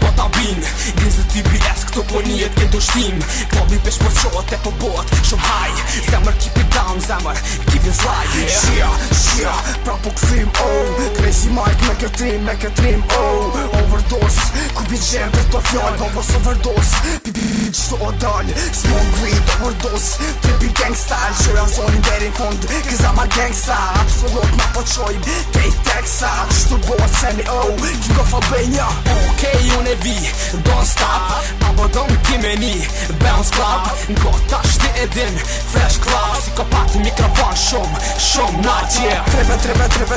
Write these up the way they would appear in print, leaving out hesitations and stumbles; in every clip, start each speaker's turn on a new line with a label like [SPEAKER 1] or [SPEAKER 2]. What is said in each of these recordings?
[SPEAKER 1] po ta bin Grizë TBS këto po njet këto shtim Klobi pesh po qohet e po bot shumë haj Zemër keep it down, zemër keep it fly Shia, pra po këthim, oh Crazy Mike me këtrim, oh Overdose, ku bi gjem për to fjall Babos overdose, qëto o dal Smoke weed, overdose Trippy gang style, qëra zonin deri fund Këza ma gangsta, absolut ma po qojm Tej teksa, qëtu bot semi, oh King of Albania, okej, unë e vi Don't stop, abo don't kime ni Bounce club, ngo ta shti edin Fresh club, si ko pati mikrofon shumë night, yeah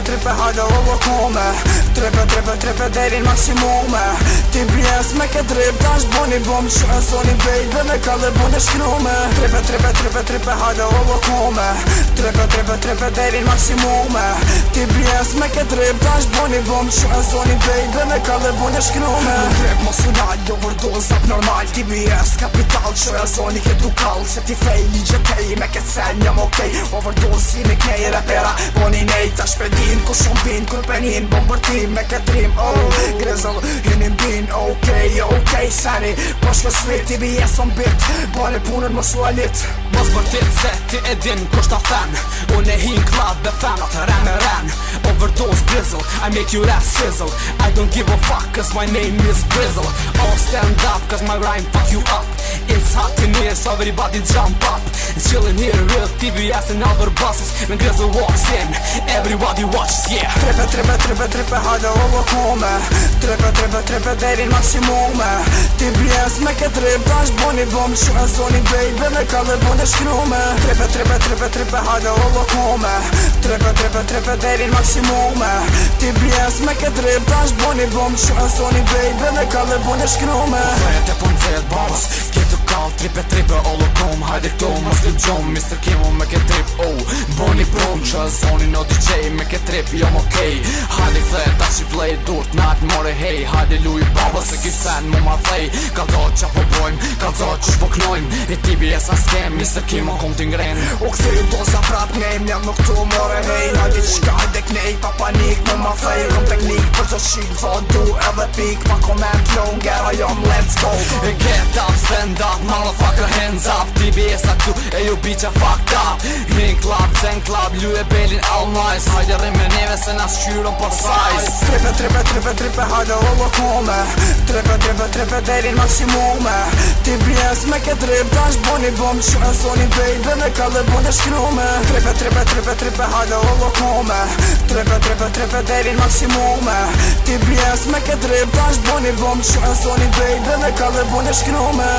[SPEAKER 2] Trippe, hajde ovo kome Trippe, derin maksimume Ti bjes me ke drip, dash boni bom Që e zoni baby, me kalle bone shkrume Trippe, hajde ovo kome Trippe, derin maksimume Ti bjes me ke drip, dash boni bom Që e zoni baby, me kalle bone shkrume Trip mos unaj, overdose abnormal TBS, kapital, që e zoni ke du kall Se ti fej, ligje tej, me ke sen, jam okej Overdose, si me kej, rapera, boni nej Ta shpedin, ku shumë bin, kur penin Bombërtim, me ke trim, oh Grizzle, hinim bin, okej Sani, po shko sweet, TBS on bit Bale punën më sualit
[SPEAKER 1] Mos bërtit se ti edin kusht ta fen Unë e hin klab dhe fanat ren Overdose Grizzle, I make you ass sizzle I don't give a fuck cause my name is Grizzle All stand up cause my rhyme fuck you up It's hot in here so everybody jump up It's chillin' here real TBS and other buses When Grizzle walks in, everybody watches, yeah
[SPEAKER 2] Trippe, hajde ovo kome Trippe, derin maksimume TBS me ke drip, dash boni bom Që e zoni baby, me kalle bone shkrume Trippe, hajde ovo kome Trippe, derin maksimume TBS me ke drip, dash boni bom Që e zoni baby, me kalle bone shkrume
[SPEAKER 1] Vete po nëzet babas, kjetu kall Trippe, all o kom Hajde këto, mos të gjom Mr. Kimo me ke trip, oh Boni prom, që e zoni no DJ Me ke trip, jom okej Hajde këthe, ta që play, durt nat more hej Hajde luj babas, se ki sen mu ma thej Ka do qa po bojmë, ka do që shpo knojmë E TBS a skem, Mr. Kimo kom t'ingren
[SPEAKER 2] U këthy doza prap nejm, jam nuk tu more hej Hajde qka dhe knej, pa panik mu ma thej Kom teknik për të shik, thot du edhe pik Pa comment long, gera jom, let's go
[SPEAKER 1] Get up, stand up, motherfucker hands up TBS a këtu, e ju bitcha fucked up Hin club, zen club, lu e belin all nice Hajde rime neve se nas qyron për size
[SPEAKER 2] Trippe, hajde ovo kome Trippe, derin maksimume TBS me ke drip, dash boni bom Që e zoni baby, me kalle bone shkrume Trippe, hajde ovo kome Trippe, derin maksimume TBS me ke drip, dash boni bom Që e zoni baby, me kalle bone shkrume